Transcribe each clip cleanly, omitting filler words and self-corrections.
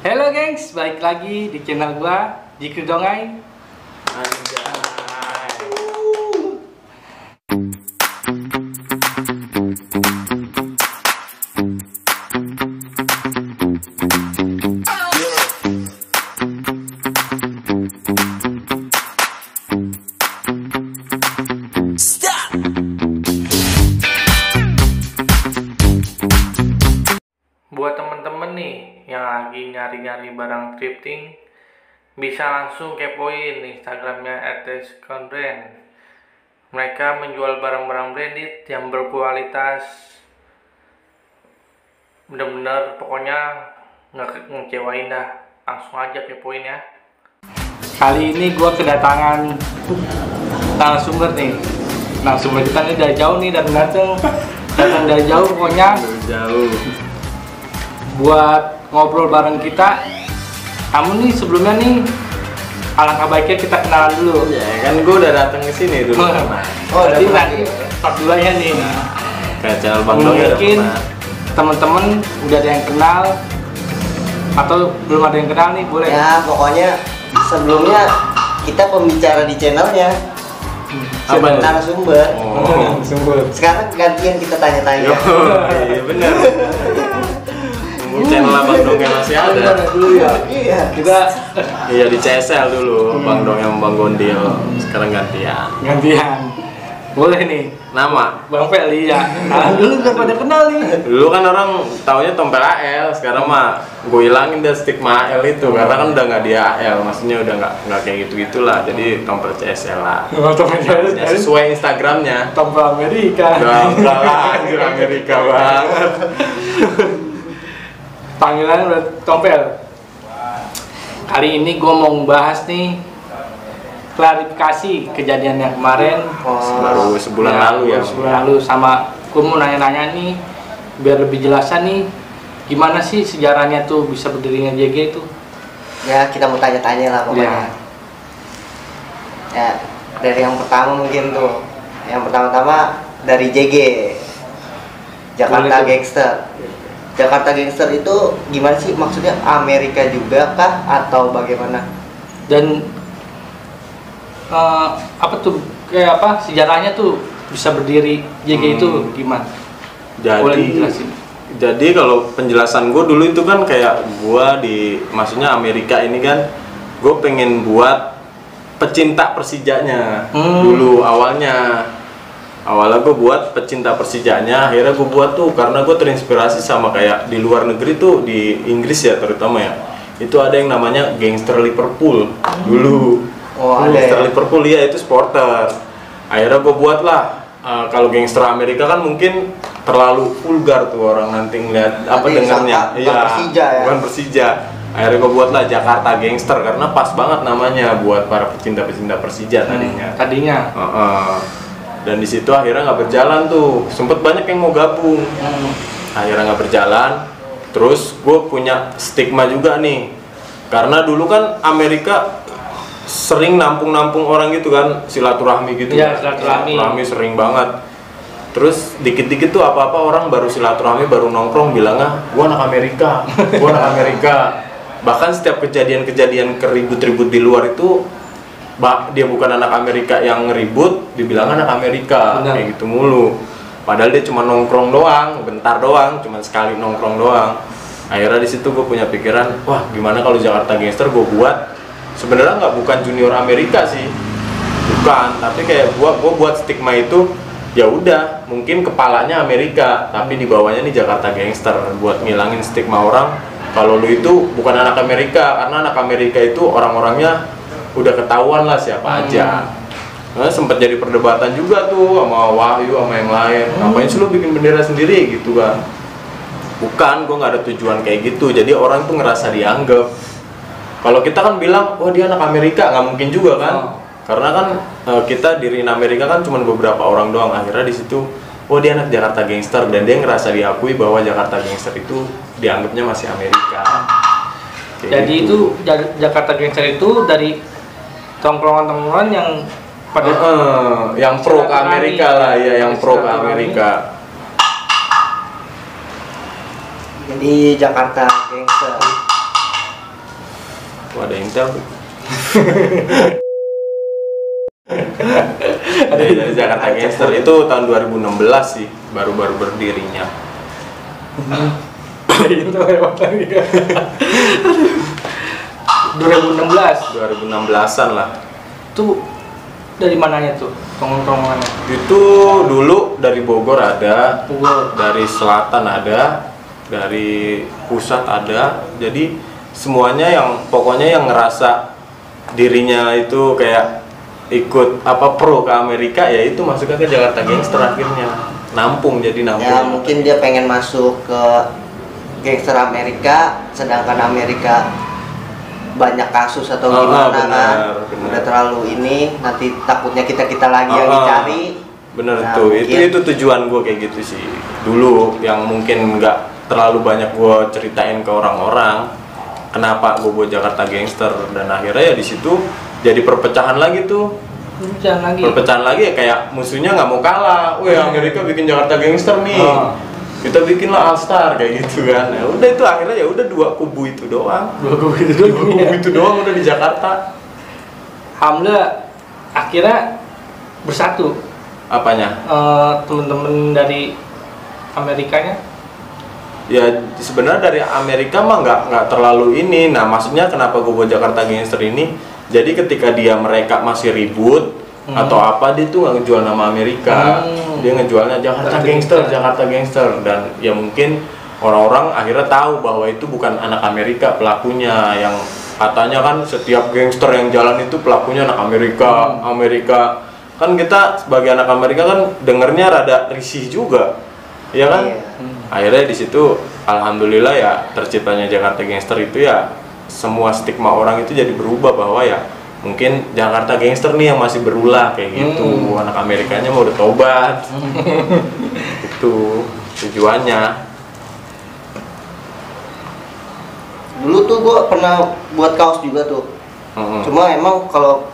Halo gengs, balik lagi di channel gua Jikri Dongai. Anjay. Buat temen-temen nih yang lagi nyari-nyari barang thrifting, bisa langsung kepoin Instagramnya @conbrand. Mereka menjual barang-barang branded yang berkualitas, bener-bener pokoknya nggak ngecewain dah. Langsung aja kepoin ya. Kali ini gua kedatangan narasumber nih. Narasumber kita nih dari jauh nih dan datang dari jauh pokoknya. Jauh. Buat ngobrol bareng kita. Kamu nih sebelumnya nih, alangkah baiknya kita kenalan dulu. Ya kan gue udah datang ke sini dulu. Oh, jadi nanti part 2-nya nih. Kayak channel Bang Dong ya. Mungkin teman-teman udah ada yang kenal atau belum ada yang kenal nih, boleh. Ya pokoknya sebelumnya kita pembicara di channelnya. Apa nih? Narasumber. Oh, Sekarang gantian kita tanya-tanya. iya bener. Channel Bang Dong yang masih ada. Dulu ya. Iya. Kita Iya di CSL dulu, Bang Dong yang Bang Gondil. Sekarang gantian. gantian. Boleh nih, Nama. Bang Feli ya. Nah, dulu udah pada kenal nih. Dulu kan orang taunya Tompel AL, sekarang mah gue hilangin deh stigma AL itu karena kan udah nggak di AL, maksudnya udah nggak kayak gitu-gitulah, jadi Tompel CSL lah. Ya, sesuai Instagramnya. Tompel Amerika. Udah lah, anjir Amerika banget. Panggilan udah Tompel. Kali ini gue mau bahas nih klarifikasi kejadian yang kemarin. Baru sebulan lalu ya. Sebulan lalu, sama gue mau nanya-nanya nih biar lebih jelasan nih gimana sih sejarahnya tuh bisa berdirinya JG itu. Ya kita mau tanya-tanya lah pokoknya. Ya dari yang pertama mungkin tuh. Yang pertama-tama dari JG, Jakarta Gangster. Jakarta Gangster itu gimana sih, maksudnya Amerika juga kah atau bagaimana? Dan apa tuh kayak apa sejarahnya tuh bisa berdiri JG itu gimana? Boleh dijelasin? Jadi kalau penjelasan gue dulu itu kan kayak gue maksudnya Amerika ini kan gue pengen buat pecinta Persijanya dulu awalnya gue buat pecinta Persijanya, akhirnya gue buat tuh karena gue terinspirasi sama kayak di luar negeri tuh, di Inggris ya terutama ya, itu ada yang namanya Gangster Liverpool dulu. Gangster Liverpool ya, itu supporter. Akhirnya gue buat lah. Kalau gangster Amerika kan mungkin terlalu vulgar tuh orang nanti ngeliat apa dengarnya. Iya. Persija ya. Bukan Persija. Akhirnya gue buat lah Jakarta Gangster karena pas banget namanya buat para pecinta-pecinta Persija tadinya. Dan di situ akhirnya nggak berjalan tuh. Sempet banyak yang mau gabung. Akhirnya nggak berjalan. Terus gue punya stigma juga nih. Karena dulu kan Amerika sering nampung orang gitu kan, silaturahmi gitu. Iya, silaturahmi sering banget. Terus dikit-dikit tuh apa-apa orang baru silaturahmi, baru nongkrong bilangnya gua anak Amerika, gua anak Amerika. Bahkan setiap kejadian-kejadian keribut-ribut di luar itu dia bukan anak Amerika yang ngeribut, dibilang anak Amerika. Benar. Kayak gitu mulu. Padahal dia cuma nongkrong doang, bentar doang, cuma sekali nongkrong doang. Akhirnya di situ gue punya pikiran, wah gimana kalau Jakarta Gangster gue buat. Sebenarnya bukan junior Amerika sih, bukan, tapi kayak gua buat stigma itu, ya udah mungkin kepalanya Amerika tapi di bawahnya nih Jakarta Gangster, buat ngilangin stigma orang kalau lu itu bukan anak Amerika, karena anak Amerika itu orang-orangnya udah ketahuan lah siapa aja. Nah, sempat jadi perdebatan juga tuh sama Wahyu sama yang lain, ngapain sih lu bikin bendera sendiri gitu kan. Bukan, gua nggak ada tujuan kayak gitu, jadi orang tuh ngerasa dianggap. Kalau kita kan bilang, wah dia anak Amerika, nggak mungkin juga kan? Karena kan kita diriin Amerika kan cuma beberapa orang doang. Akhirnya di situ, oh dia anak Jakarta Gangster, dan dia ngerasa diakui bahwa Jakarta Gangster itu dianggapnya masih Amerika. Jadi gitu. Itu Jakarta Gangster itu dari tongkrongan-tongkrongan yang pada yang pro ke Amerika lah ya, yang pro ke Amerika. Jadi Jakarta Gangster. Wah, ada Intel tuh. Dari Jakarta Gangster itu tahun 2016 sih, baru-baru berdirinya. Itu lewat lagi. 2016. 2016-an lah. Tuh dari mananya tuh tongkrongannya? Itu dulu dari Bogor ada, Bogor. dari selatan ada, dari pusat ada. Jadi semuanya yang pokoknya yang ngerasa dirinya itu kayak ikut apa pro ke Amerika, ya itu masuknya ke Jakarta Gangster akhirnya. Nampung, jadi nampung. Ya mungkin dia pengen masuk ke gangster Amerika, sedangkan Amerika banyak kasus atau gimana benar. Udah terlalu ini, nanti takutnya kita lagi yang dicari. Bener Nah, tuh, mungkin itu tujuan gue kayak gitu sih dulu, yang mungkin nggak terlalu banyak gue ceritain ke orang-orang kenapa gue buat Jakarta Gangster, dan akhirnya ya di situ jadi perpecahan lagi tuh. Perpecahan lagi ya, kayak musuhnya nggak mau kalah. Wih, Amerika bikin Jakarta Gangster nih, kita bikin lah All Star kayak gitu kan. Ya udah, itu akhirnya ya udah dua kubu itu doang. Dua kubu itu doang udah di Jakarta. Alhamdulillah akhirnya bersatu. Apanya? Temen-temen dari Amerikanya. Ya sebenarnya dari Amerika mah nggak terlalu ini. Nah, maksudnya kenapa gue buat Jakarta Gangster ini, jadi ketika mereka masih ribut atau apa, dia tuh nggak ngejual nama Amerika, dia ngejualnya Jakarta Gangster, Jakarta Gangster. Dan ya mungkin orang-orang akhirnya tahu bahwa itu bukan anak Amerika pelakunya, yang katanya kan setiap gangster yang jalan itu pelakunya anak Amerika. Amerika kan, kita sebagai anak Amerika kan dengernya rada risih juga, ya kan? Akhirnya di situ alhamdulillah ya terciptanya Jakarta Gangster itu, ya semua stigma orang itu jadi berubah bahwa ya mungkin Jakarta Gangster nih yang masih berulah kayak gitu. Anak Amerikanya mau udah tobat. Itu tujuannya. Dulu tuh gue pernah buat kaos juga tuh. Cuma emang kalau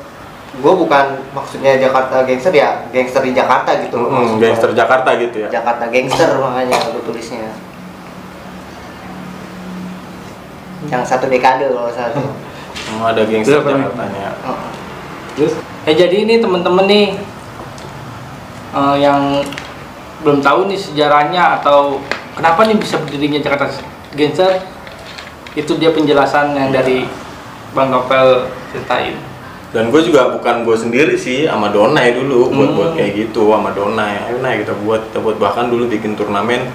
gue bukan maksudnya Jakarta Gangster, ya gangster di Jakarta gitu. Gangster Jakarta gitu ya. Jakarta Gangster makanya gue tulisnya. Yang satu dekade kalau salah tuh. Ada gangster Jakartanya. Terus jadi ini temen-temen nih yang belum tahu nih sejarahnya atau kenapa nih bisa berdirinya Jakarta Gangster, itu dia penjelasan yang dari Bang Novel ceritain. Dan gue juga bukan gue sendiri sih, sama Donai dulu buat kayak gitu, sama Donai. Ayo Nay, kita buat bahkan dulu bikin turnamen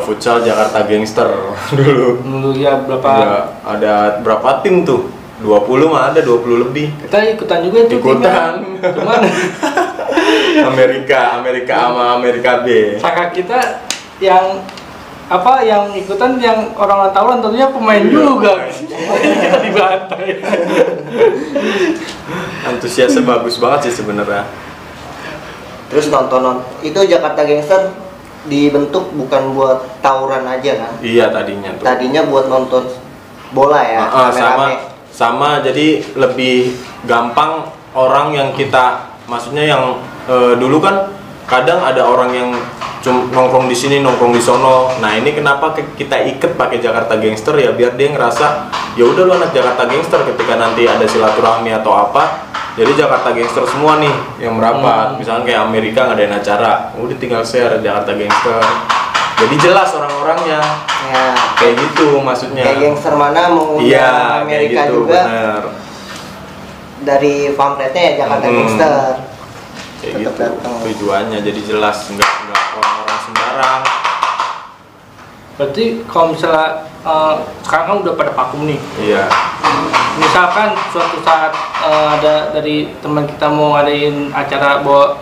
futsal Jakarta Gangster dulu. Ya berapa? Ya, ada berapa tim tuh? 20 mah ada, 20 lebih. Kita ikutan juga tuh. Ikutan. Cuman Amerika sama Amerika B. Saka kita yang apa yang ikutan yang orang tahu tentunya pemain juga. Kita dibantai. Antusiasnya bagus banget sih sebenarnya. Terus nonton itu Jakarta Gangster dibentuk bukan buat tawuran aja kan? Iya, tadinya tuh. Tadinya buat nonton bola ya. Sama jadi lebih gampang orang yang kita, maksudnya yang dulu kan kadang ada orang yang nongkrong di sini, nongkrong di sono. Nah, ini kenapa kita ikat pakai Jakarta Gangster, ya biar dia ngerasa ya udah lu anak Jakarta Gangster, ketika nanti ada silaturahmi atau apa. Jadi Jakarta Gangster semua nih yang merapat. Misalnya kayak Amerika ngadain acara, udah tinggal share Jakarta Gangster. Jadi jelas orang-orangnya. Ya, kayak gitu maksudnya. Kayak gangster mana mau Amerika gitu, juga. Bener. Dari pamfletnya ya Jakarta Gangster. Kayak gitu tujuannya, jadi jelas, nggak orang-orang sembarang. Berarti kalau misalnya sekarang kan udah pada vakum nih. Iya. Misalkan suatu saat ada dari teman kita mau ngadain acara bawa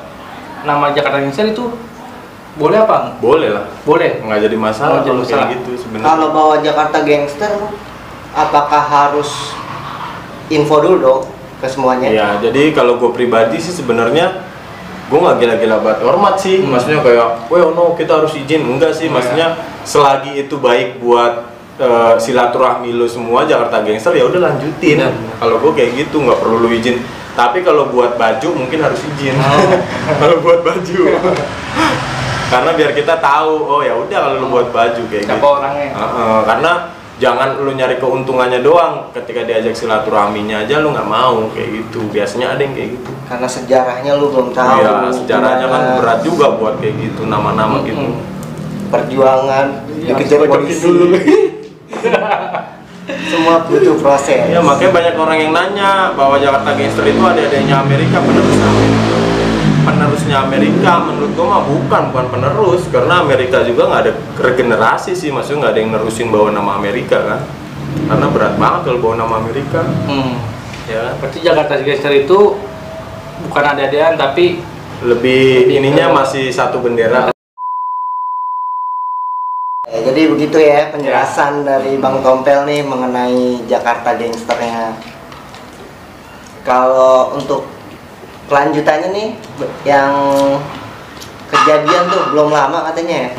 nama Jakarta Gangster, itu boleh apa? Boleh lah. Boleh. Nggak jadi masalah kalau kayak gitu sebenarnya. Kalau bawa Jakarta Gangster, apakah harus info dulu dong ke semuanya? Iya. Jadi kalau gue pribadi sih sebenarnya gue nggak gila-gila banget hormat sih. Maksudnya kayak, well no kita harus izin, enggak sih. Maksudnya selagi itu baik buat silaturahmi lo semua Jakarta Gangster, ya udah lanjutin. Kalau gue kayak gitu nggak perlu lo izin. Tapi kalau buat baju mungkin harus izin. Kalau buat baju. Karena biar kita tahu, oh ya udah kalau lu buat baju kayak gitu. Orangnya. Karena Jangan lu nyari keuntungannya doang, ketika diajak silaturahminya aja lu nggak mau kayak gitu. Biasanya ada yang kayak gitu. Karena sejarahnya lu belum tahu. Iya, sejarahnya kan berat juga buat kayak gitu, nama-nama gitu. Perjuangan, dikejar Harus polisi. dulu. Semua butuh proses. Ya makanya banyak orang yang nanya bahwa Jakarta Gangster itu ada-adanya Amerika, penerusnya Amerika. Menurut gua mah bukan penerus, karena Amerika juga nggak ada regenerasi sih, maksudnya nggak ada yang nerusin bawa nama Amerika kan, karena berat banget kalau bawa nama Amerika. Ya kan? Berarti Jakarta Gangster itu bukan ada-adaan tapi Lebih ininya masih satu bendera. Ya, jadi begitu ya penjelasan dari Bang Tompel nih mengenai Jakarta Gangsternya. Kalau untuk kelanjutannya nih yang kejadian tuh belum lama katanya ya.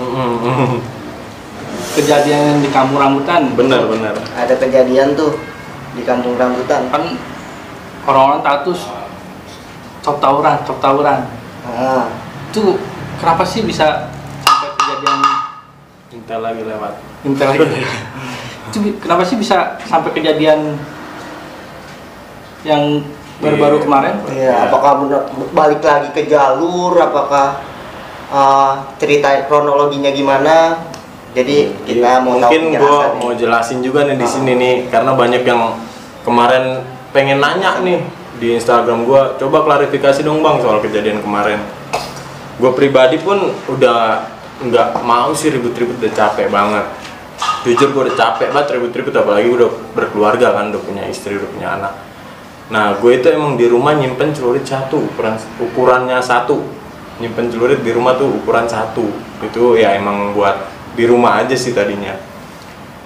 kejadian di Kampung Rambutan. Benar. Ada kejadian tuh di Kampung Rambutan. Kan orang-orang tatus cop tawuran. Nah, Itu kenapa sih bisa sampai kejadian Intel lagi lewat. itu kenapa sih bisa sampai kejadian yang baru-baru kemarin? iya, apakah benar balik lagi ke jalur? Apakah cerita kronologinya gimana? Jadi kita mau tahu Mungkin gue penjelasannya. mau jelasin juga nih di sini nih, karena banyak yang kemarin pengen nanya nih di Instagram gue. Coba klarifikasi dong bang soal kejadian kemarin. Gue pribadi pun udah nggak mau sih ribut-ribut, udah capek banget. Jujur gue udah capek banget ribut-ribut, apalagi udah berkeluarga kan, udah punya istri, udah punya anak. Nah gue itu emang di rumah nyimpen celurit satu, ukurannya satu. Nyimpen celurit di rumah tuh ukuran satu. Itu ya emang buat di rumah aja sih tadinya.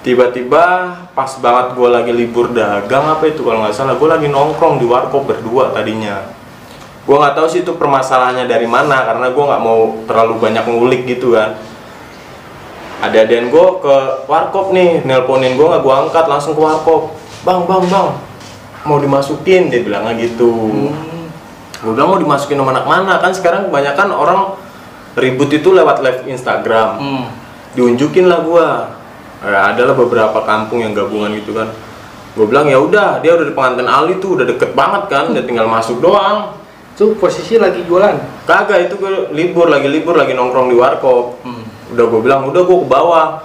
Tiba-tiba pas banget gue lagi libur dagang apa itu kalau nggak salah, gue lagi nongkrong di warkop berdua tadinya. Gue nggak tahu sih itu permasalahannya dari mana, karena gue nggak mau terlalu banyak ngulik gitu kan. Ada adean gue ke warkop nih, nelponin gue nggak gue angkat, langsung ke warkop. Bang, mau dimasukin, dia bilangnya gitu. Gue bilang mau dimasukin sama anak mana, kan sekarang kebanyakan orang ribut itu lewat live Instagram. Diunjukin lah gue. Adalah beberapa kampung yang gabungan gitu kan. Gue bilang ya udah, dia udah di Pengantin Ali tuh, udah deket banget kan, dia tinggal masuk doang. Itu posisi lagi jualan. Kagak, itu gue lagi nongkrong di warkop. Udah gue bilang, udah gue ke bawah.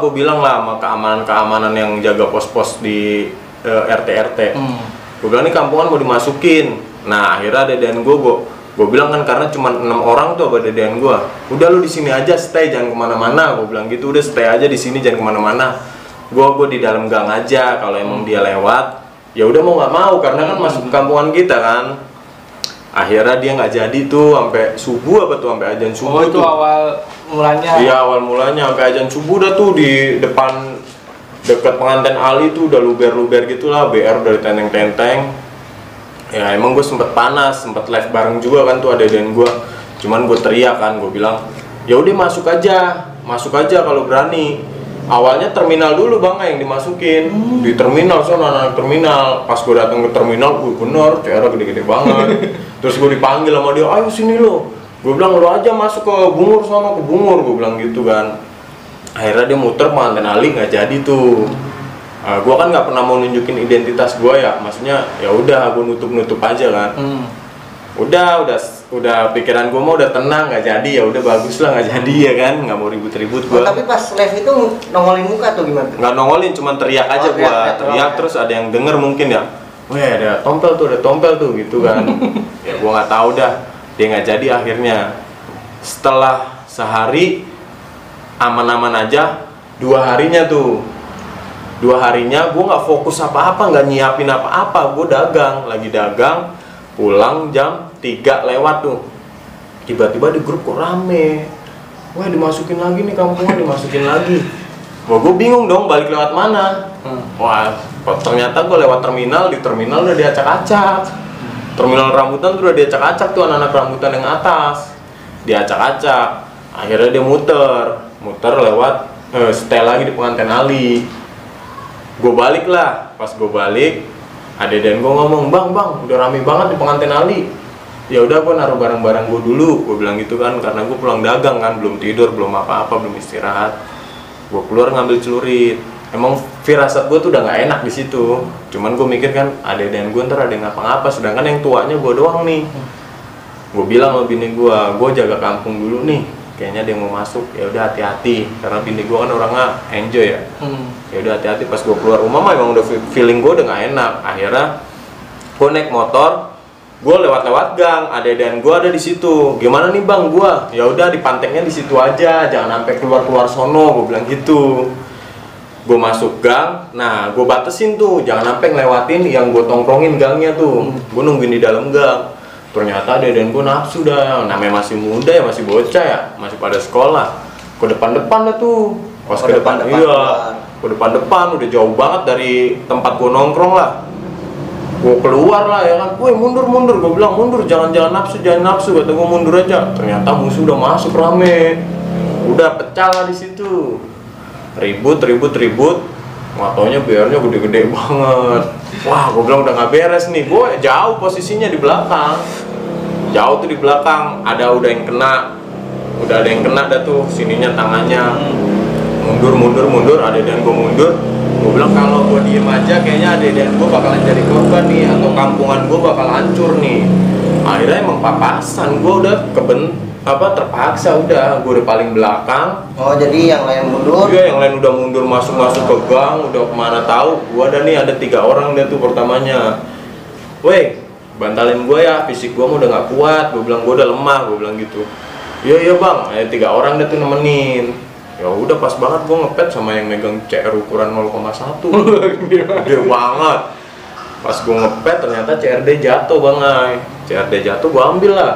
Gue bilang lah sama keamanan yang jaga pos-pos di RT. Gue bilang nih kampungan mau dimasukin. Nah akhirnya dedean gue bilang kan karena cuma 6 orang tuh sama dedean gue. Udah lu di sini aja stay, jangan kemana-mana. Gue bilang gitu, udah stay aja di sini, jangan kemana-mana. Gue di dalam gang aja. Kalau emang dia lewat, ya udah mau nggak mau karena kan masuk ke kampungan kita kan. Akhirnya dia nggak jadi tuh sampai subuh apa tuh, sampai azan subuh. Itu tuh. awal mulanya. Iya awal mulanya sampai azan subuh dah tuh di depan dekat Pengantin Ali tuh udah luber-luber gitulah, BR dari tenteng-tenteng. Ya emang gue sempet panas, sempet live bareng juga kan tuh ada dan gue. Cuman gue teriak kan, gue bilang ya udah masuk aja kalau berani. Awalnya terminal dulu bang yang dimasukin di terminal, anak terminal. Pas gue datang ke terminal, bener, CR gede-gede banget. Terus gue dipanggil sama dia, ayo sini lo. Gue bilang lo aja masuk ke Bungur sana, ke Bungur, gue bilang gitu kan. Akhirnya dia muter Pengantin Ali, nggak jadi tuh. Gue kan nggak pernah mau nunjukin identitas gue ya, maksudnya ya udah gue nutup aja kan. Udah pikiran gue mau udah tenang, nggak jadi ya udah bagus lah nggak jadi ya kan, nggak mau ribut-ribut gue. tapi pas live itu nongolin muka tuh gimana tuh? Nggak nongolin, cuman teriak aja gue, teriak terus ada yang denger mungkin ya, weh ada tompel tuh gitu kan. Ya gue nggak tahu dah, dia nggak jadi akhirnya. Setelah sehari aman-aman aja, 2 harinya gue nggak fokus apa-apa, nggak nyiapin apa-apa, gue lagi dagang, pulang jam 3 lewat tuh, tiba-tiba di grup kok rame, wah dimasukin lagi nih kampungan, dimasukin lagi. Wah gue bingung dong balik lewat mana. Wah ternyata gue lewat terminal, di terminal udah diacak-acak. Terminal Rambutan tuh udah diacak-acak tuh anak-anak Rambutan yang atas, diacak-acak. Akhirnya dia muter lewat stay lagi di Pengantin Ali. Gue balik lah, pas gue balik ada dan gue ngomong, bang udah rame banget di Pengantin Ali. Ya udah gue naruh barang-barang gue dulu, gue bilang gitu kan, karena gue pulang dagang kan, belum tidur, belum apa-apa, belum istirahat. Gue keluar ngambil celurit, emang firasat gue tuh udah nggak enak di situ. Cuman gue mikir kan adek dan gue ntar ada yang ngapa-ngapa, sedangkan yang tuanya gue doang nih. Gue bilang sama bini gue jaga kampung dulu nih, kayaknya ada yang mau masuk. Ya udah hati-hati, karena bini gue kan orangnya enjoy ya. Ya udah hati-hati. Pas gue keluar rumah mah emang udah feeling gue udah nggak enak. Akhirnya gue naik motor, gue lewat gang, adek dan gue ada di situ. Gimana nih bang, gue ya udah di panteknya di situ aja, jangan sampai keluar sono, gue bilang gitu. Gue masuk gang, nah gue batesin tuh, jangan sampai ngelewatin yang gue tongkrongin gangnya tuh. Gue nungguin di dalam gang. Ternyata adek dan gue nafsu dah, namanya masih muda ya, masih bocah ya, masih pada sekolah. Ke depan-depan dah tuh, pas ke depan, iya, ke depan-depan udah jauh banget dari tempat gue nongkrong lah. Gue keluar lah ya kan, woi mundur, gue bilang mundur, jangan nafsu, kata gue mundur aja. Ternyata musuh udah masuk rame, udah pecah lah di situ. Ribut, nggak taunya BR-nya gede-gede banget. Wah, gue bilang udah nggak beres nih. Gue jauh posisinya di belakang, jauh tuh di belakang. Udah yang kena dah tuh, sininya tangannya. Mundur, ada dan gue mundur. Gue bilang kalau gue diem aja kayaknya adek dan gue bakalan jadi korban nih, atau kampungan gue bakal hancur nih. Akhirnya emang papasan, gue udah terpaksa udah, gue udah paling belakang. Oh jadi yang lain mundur? Iya, yang lain udah mundur masuk ke gang, udah kemana tahu. Gue ada 3 orang dia tuh pertamanya. Weh, bantalin gue ya, fisik gue mah udah nggak kuat. Gue bilang gue udah lemah, gue bilang gitu. Iya bang, ada 3 orang dia tuh nemenin. Ya udah pas banget gue ngepet sama yang megang CR ukuran 0,1. Gede banget. Pas gue ngepet ternyata CRD jatuh bang, CRD jatuh gue ambil lah.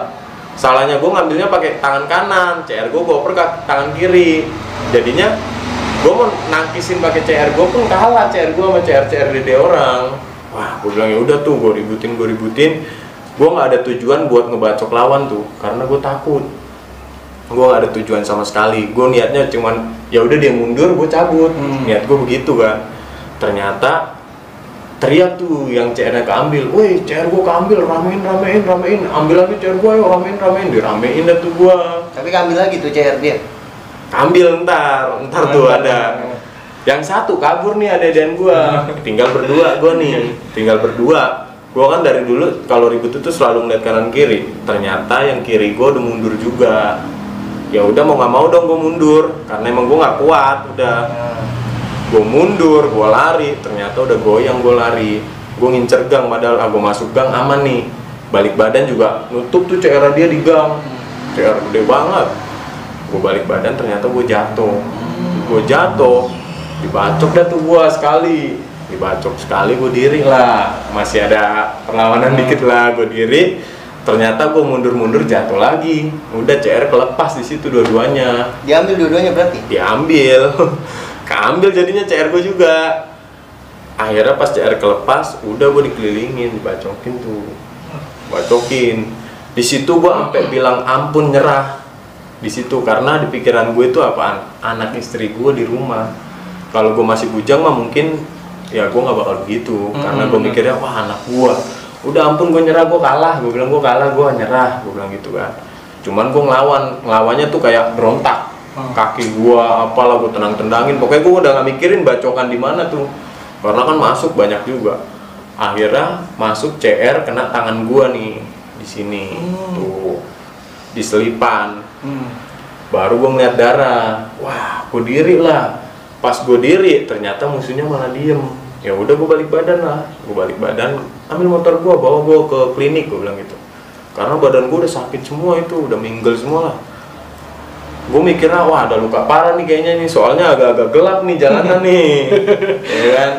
Salahnya gue ngambilnya pakai tangan kanan, CR gue oper ke tangan kiri. Jadinya gue mau nangkisin pakai CR gue pun kalah CR gue sama CRD orang. Wah, gue bilang ya udah tuh, gue ributin. Gue nggak ada tujuan buat ngebacok lawan tuh, karena gue takut. Gue nggak ada tujuan sama sekali. Gue niatnya cuman ya udah dia mundur, gue cabut. Niat gue begitu kan. Ternyata teriak tuh yang CR-nya keambil, woi CR gue keambil, ramein, ambil lagi CR gue, ramein, diramein dah tuh gue. Tapi keambil lagi tuh CR dia? Ambil ntar tuh ada. Yang satu kabur nih adek dan gue, tinggal berdua. Gue kan dari dulu kalau ribut itu selalu ngeliat kanan kiri. Ternyata yang kiri gue udah mundur juga. Ya udah mau nggak mau dong gue mundur, karena emang gue nggak kuat udah. Gue mundur, gue lari, ternyata udah goyang gue lari. Gue ngincer gang, padahal gue masuk gang aman nih. Balik badan juga nutup tuh CR dia di gang. CR gede banget. Gue balik badan ternyata gue jatuh. Dibacok dah tuh gue sekali. Gue diri lah. Masih ada perlawanan dikit lah, gue diri. Ternyata gue mundur jatuh lagi. Udah CR kelepas di situ dua-duanya. Diambil dua-duanya berarti? Diambil. Keambil jadinya CR gue juga. Akhirnya pas CR kelepas, udah gue dikelilingin, dibacokin. Di situ gue sampai bilang ampun, nyerah. Di situ karena di pikiran gue itu apaan? Anak istri gue di rumah. Kalau gue masih bujang mah mungkin ya gue nggak bakal begitu. Karena gue mikirnya wah anak gue. Udah ampun, gue nyerah, gue kalah. Gue bilang gue kalah, gue nyerah. Gue bilang gitu kan. Cuman gue ngelawannya tuh kayak berontak. Kaki gua apalah gue tendangin, pokoknya gua udah nggak mikirin bacokan di mana tuh, karena kan masuk banyak juga. Akhirnya masuk CR kena tangan gua nih di sini tuh di selipan. Baru gua ngeliat darah, wah gua diri lah. Pas gua diri ternyata musuhnya malah diem. Ya udah gua balik badan, ambil motor gua, bawa gua ke klinik, gua bilang gitu. Karena badan gua udah sakit semua itu, udah minggel semua lah. Gue mikirnya wah ada luka parah nih kayaknya nih, soalnya agak-agak gelap nih jalanan nih. Ya kan,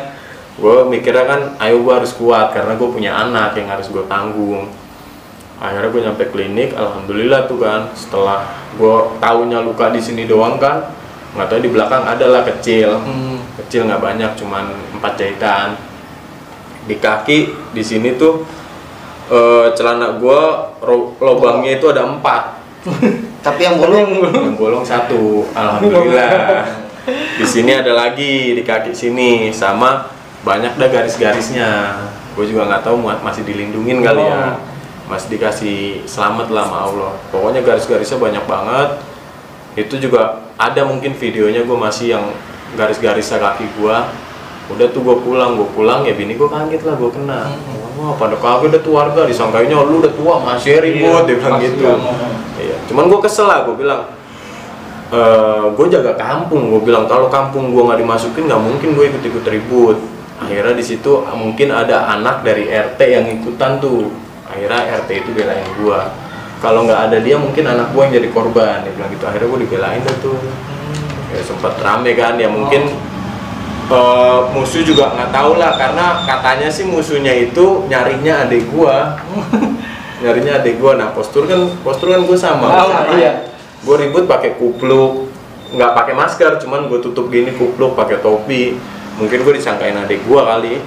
gue mikirnya kan ayo gue harus kuat karena gue punya anak yang harus gue tanggung. Akhirnya gue nyampe klinik, alhamdulillah tuh kan, setelah gue taunya luka di sini doang kan, nggak tahu di belakang adalah kecil nggak banyak, cuman 4 jahitan. Di kaki di sini tuh celana gue lubangnya itu ada 4. Tapi yang bolong 1, alhamdulillah. Di sini ada lagi di kaki sini, sama banyak dah garis-garisnya. Gue juga nggak tahu masih dilindungin kali ya, masih dikasih selamat lah sama Allah. Pokoknya garis-garisnya banyak banget. Itu juga ada mungkin videonya, gue masih yang garis-garis kaki gua. Udah tuh gua pulang ya bini gua kaget lah gua kena. Wah pada kaget udah tuh warga disangkainya lu udah tua masih ribut, dia bilang gitu. Iya, cuman gua kesel lah, gua bilang gue jaga kampung, gue bilang kalau kampung gue nggak dimasukin nggak mungkin gue ikut-ikut ribut. Akhirnya di situ mungkin ada anak dari RT yang ikutan tuh, akhirnya RT itu belain gue. Kalau nggak ada dia mungkin anak gue yang jadi korban, dia bilang gitu. Akhirnya gue dibelain dah tuh, ya sempat rame kan, ya mungkin musuh juga nggak tahu lah, karena katanya sih musuhnya itu nyarinya adik gue, nyarinya adik gue. Nah postur kan gue sama. Iya. Gue ribut pakai kupluk, nggak pakai masker, cuman gue tutup gini kupluk pakai topi. Mungkin gue disangkain adik gue kali,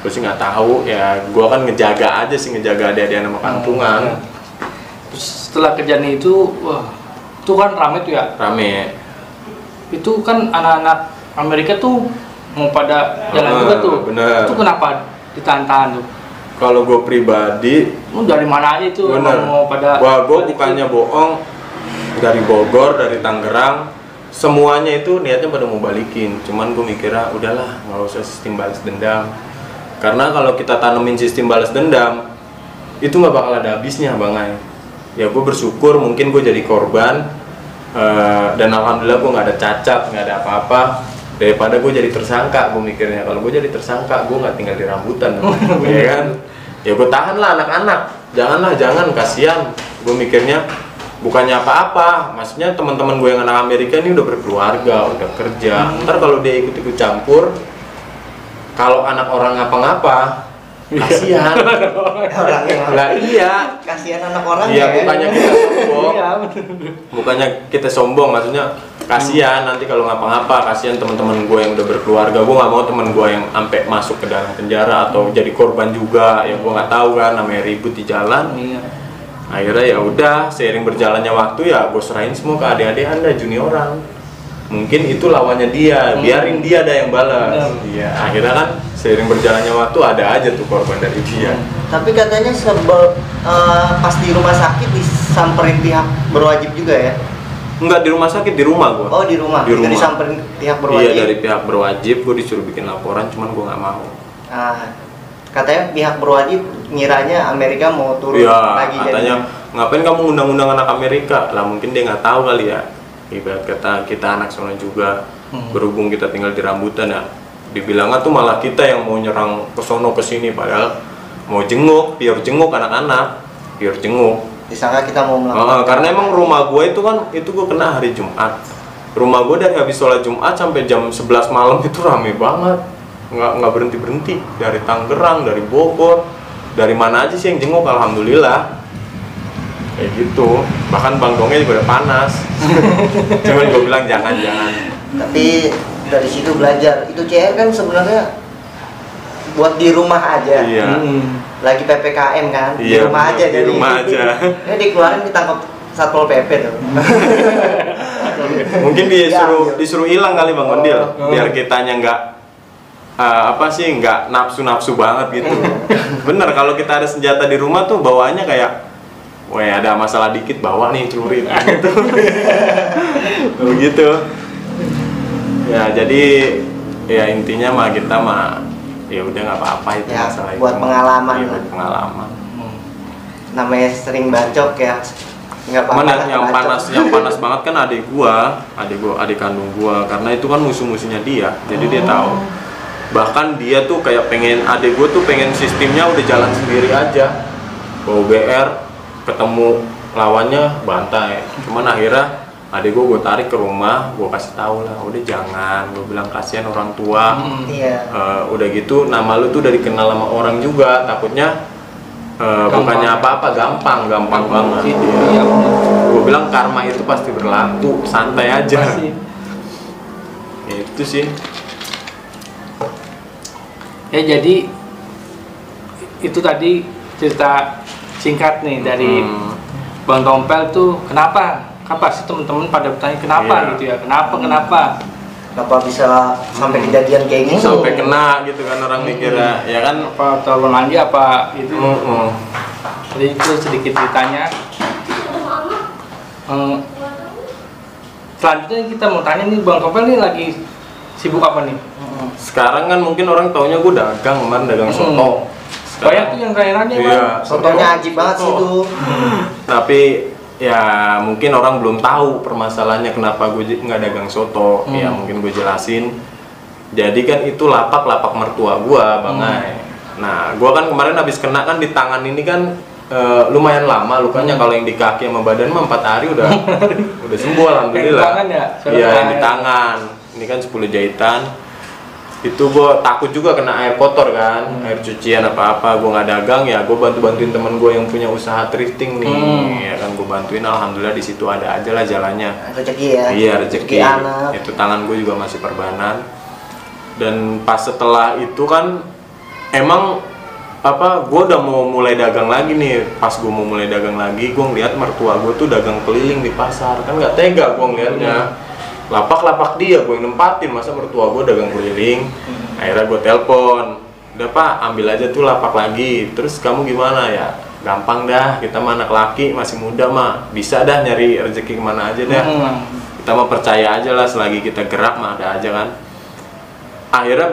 gue sih nggak tahu. Ya gue kan ngejaga aja sih, ngejaga adik-adik nama kampungan. Terus setelah kejadian itu, wah, itu kan rame tuh ya. Rame. Itu kan anak-anak Amerika tuh mau pada jalan juga tuh. Bener. Itu kenapa ditahan-tahan tuh? Kalau gue pribadi, Lu dari mana aja itu mau pada? Wah, gue bukannya bohong. Dari Bogor, dari Tangerang, semuanya itu niatnya pada mau balikin. Cuman gue mikirnya udahlah, nggak usah sistem balas dendam. Karena kalau kita tanemin sistem balas dendam, itu nggak bakal ada habisnya, Bang Ay. Ya gue bersyukur mungkin gue jadi korban, dan alhamdulillah gue nggak ada cacat, nggak ada apa-apa. Daripada gue jadi tersangka, gue mikirnya kalau gue jadi tersangka, gue nggak tinggal di rambutan, ya kan? Ya gue tahan lah anak-anak, jangan kasihan. Gue mikirnya bukannya apa-apa, maksudnya teman-teman gue yang anak Amerika ini udah berkeluarga, udah kerja. Ntar kalau dia ikut-ikut campur, kalau anak orang ngapa-ngapa, kasihan. Lah iya, kasihan anak orang iya, ya. bukannya kita sombong, bukannya kita sombong, maksudnya kasihan nanti kalau ngapa-ngapa, kasihan teman-teman gue yang udah berkeluarga. Gue nggak mau teman gue yang sampai masuk ke dalam penjara atau jadi korban juga. Ya gue nggak tahu kan, namanya ribut di jalan. Akhirnya ya udah, seiring berjalannya waktu ya gue serahin semua ke adik-adik Anda junioran. Mungkin itu lawannya dia, biarin dia ada yang balas. Iya, akhirnya kan seiring berjalannya waktu ada aja tuh korban dari dia. Tapi katanya pas di rumah sakit disamperin pihak berwajib juga ya? Enggak, di rumah sakit, di rumah gue. Oh di rumah. Di rumah. Disamperin pihak berwajib. Iya, dari pihak berwajib gue disuruh bikin laporan, cuman gue nggak mau. Katanya pihak berwajib ngiranya Amerika mau turun lagi. Katanya ngapain kamu undang-undang anak Amerika lah, mungkin dia nggak tahu kali ya. Ibarat kata kita anak sono juga, berhubung kita tinggal di rambutan ya, dibilangnya tuh malah kita yang mau nyerang ke sono ke sini, padahal mau jenguk, biar jenguk anak-anak, biar jenguk. Disangka kita mau melakukan. Karena emang rumah gue itu kan, itu gue kena hari Jumat. Rumah gue dari habis sholat Jumat sampai jam 11 malam itu rame banget. Nggak berhenti dari Tangerang, dari Bogor, dari mana aja sih yang jenguk, alhamdulillah kayak gitu. Bahkan Bang Dongnya juga udah panas. Cuman gue bilang jangan. Tapi dari situ belajar, itu CR kan sebenarnya buat di rumah aja. Iya. Lagi PPKM kan, di Iya, rumah aja. di rumah aja. Ini dikeluarin ditangkap Satpol PP tuh. Mungkin disuruh hilang kali Bang Gondil, biar kitanya nggak nafsu banget gitu. Bener, kalau kita ada senjata di rumah tuh bawaannya kayak, wah ada masalah dikit bawa nih celurit gitu. Begitu. Ya jadi ya intinya mah kita mah ya udah nggak apa-apa itu Ya, masalah buat itu. pengalaman. Iya, buat pengalaman. Namanya sering bacok ya. Nggak Cuman apa-apa. yang panas banget kan adik kandung gua, karena itu kan musuh-musuhnya dia. Jadi dia tahu. Bahkan dia tuh kayak pengen, adik gua tuh pengen sistemnya udah jalan sendiri aja. Bawa BR, ketemu lawannya bantai. Cuman akhirnya adik gue tarik ke rumah, gue kasih tahu lah, udah jangan, gue bilang kasihan orang tua. Iya. Udah gitu nama lu tuh udah dikenal sama orang juga, takutnya bukannya apa-apa, gampang banget. Iya. Gue bilang karma itu pasti berlaku, santai aja. Ya, itu sih. Ya jadi itu tadi cerita singkat nih dari Bang Tompel tuh, kenapa sih teman-teman pada bertanya kenapa gitu ya, kenapa bisa sampai kejadian kayak gitu, sampai kena gitu kan orang mikirnya, ya kan, apa tolong lagi apa itu. Jadi itu sedikit ceritanya. Selanjutnya kita mau tanya nih, Bang Tompel nih lagi sibuk apa nih? Sekarang kan mungkin orang taunya gue dagang, kemarin dagang soto. Banyak tuh yang kayaknya Iya, Sotonya ajib banget sih tuh. Tapi ya mungkin orang belum tahu permasalahannya kenapa gue nggak dagang soto. Ya mungkin gue jelasin. Jadi kan itu lapak mertua gue, Bang Ai. Nah, gue kan kemarin habis kena kan di tangan ini kan lumayan lama lukanya. Kalau yang di kaki sama badan mah 4 hari udah sembuh alhamdulillah. Yang di tangan ya? Iya, yang di tangan. Ini kan 10 jahitan. Itu gue takut juga kena air kotor kan, air cucian apa-apa. Gue nggak dagang ya, gue bantuin temen gue yang punya usaha thrifting nih. Ya kan gue bantuin, alhamdulillah di situ ada aja lah jalannya. Rezeki ya. Iya, rezeki. Anak. Itu tangan gue juga masih perbanan. Dan pas setelah itu kan emang gue udah mau mulai dagang lagi nih. Pas gue mau mulai dagang lagi, gue ngeliat mertua gue tuh dagang keliling di pasar. Kan nggak tega gue ngeliatnya. Lapak dia gue yang nempatin, masa mertua gue dagang keliling. Akhirnya gue telepon, udah Pak ambil aja tuh lapak lagi. Terus kamu gimana? Ya gampang dah, kita mah anak laki masih muda mah, bisa dah nyari rezeki kemana aja dah. Kita mah percaya aja lah, selagi kita gerak mah ada aja kan. Akhirnya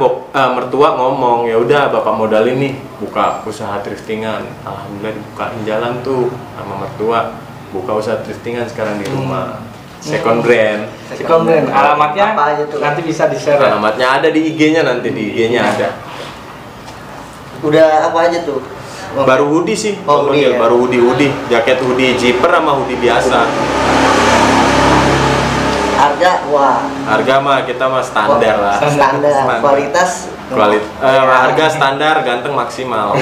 mertua ngomong, ya udah bapak modalin nih buka usaha thriftingan. Alhamdulillah dibukain jalan tuh sama mertua, buka usaha thriftingan sekarang di rumah. Second brand. Alamatnya apa aja tuh? nanti bisa di-share. Alamatnya ada di IG-nya, nanti di IG-nya ada. Udah apa aja tuh? Baru hoodie sih. Oh, hoodie ya? Baru hoodie, jaket hoodie zipper sama hoodie biasa. Harga, wah. Harga mah kita mah standar lah. Standar. Kualitas. Harga standar, ganteng maksimal.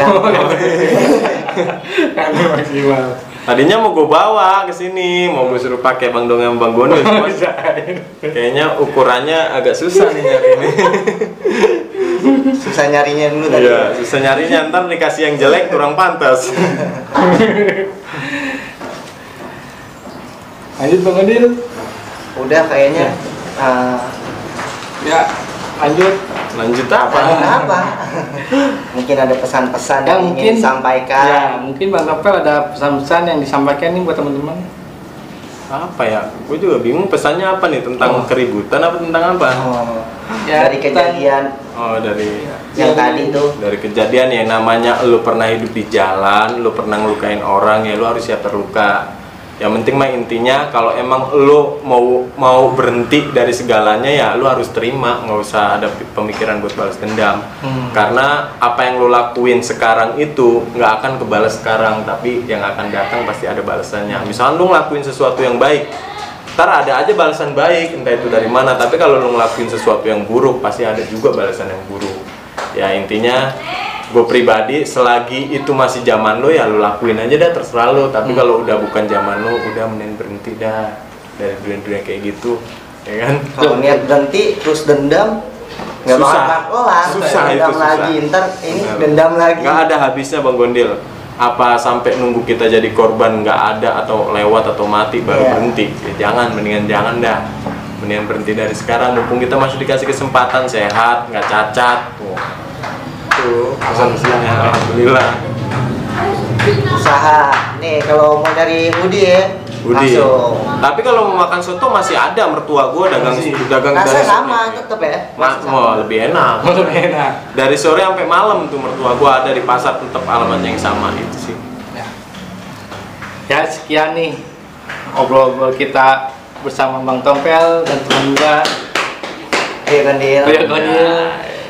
Ganteng maksimal. Tadinya mau gue bawa ke sini, mau gue suruh pakai Bang Dong sama Bang Gondol. Kayaknya ukurannya agak susah nih nyari ini. Susah nyarinya dulu tadi. Iya, susah nyarinya, ntar dikasih yang jelek kurang pantas. Lanjut Bang Adil. Udah kayaknya. Ya, lanjut apa? Apa? Mungkin ada pesan-pesan yang ingin disampaikan. Ya, mungkin Bang Novel ada pesan-pesan yang disampaikan nih buat teman-teman. Apa ya? Gue juga bingung pesannya apa nih, tentang keributan apa tentang apa? Ya, dari kejadian. Dari yang tadi tuh. Dari kejadian yang namanya lu pernah hidup di jalan, lu pernah ngelukain orang, ya lu harus siap terluka. Yang penting mah intinya kalau emang lu mau berhenti dari segalanya, ya lu harus terima, nggak usah ada pemikiran buat balas dendam. Karena apa yang lu lakuin sekarang itu nggak akan kebalas sekarang, tapi yang akan datang pasti ada balasannya. Misalnya lu ngelakuin sesuatu yang baik, ntar ada aja balasan baik, entah itu dari mana. Tapi kalau lu ngelakuin sesuatu yang buruk, pasti ada juga balasan yang buruk. Ya intinya gue pribadi, selagi itu masih zaman lo, ya lo lakuin aja dah, terserah lo. Tapi kalau udah bukan zaman lo, udah mending berhenti dah dari dunia kayak gitu, ya kan? Kalau niat berhenti terus dendam, nggak bakal kelar. Susah itu, dendam lagi, ntar ini dendam lagi. Nggak ada habisnya Bang Gondil. Apa sampai nunggu kita jadi korban nggak ada, atau lewat atau mati baru berhenti? Ya jangan, mendingan jangan dah. Mendingan berhenti dari sekarang, mumpung kita masih dikasih kesempatan, sehat, nggak cacat. Pesan-pesannya alhamdulillah. Usaha nih, kalau mau cari hoodie ya Hoodie. langsung. Tapi kalau mau makan soto masih ada, mertua gue dagang Rasa dari sama sore. tetep ya. Lebih enak. Lebih enak. Dari sore sampai malam tuh mertua gue ada di pasar, tetap alamatnya yang sama itu sih. Ya sekian nih obrol-obrol kita bersama Bang Tompel dan teman gua Gondil.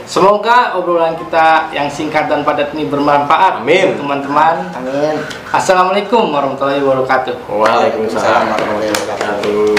Semoga obrolan kita yang singkat dan padat ini bermanfaat. Amin. Teman-teman. Amin. Assalamualaikum warahmatullahi wabarakatuh. Waalaikumsalam warahmatullahi wabarakatuh.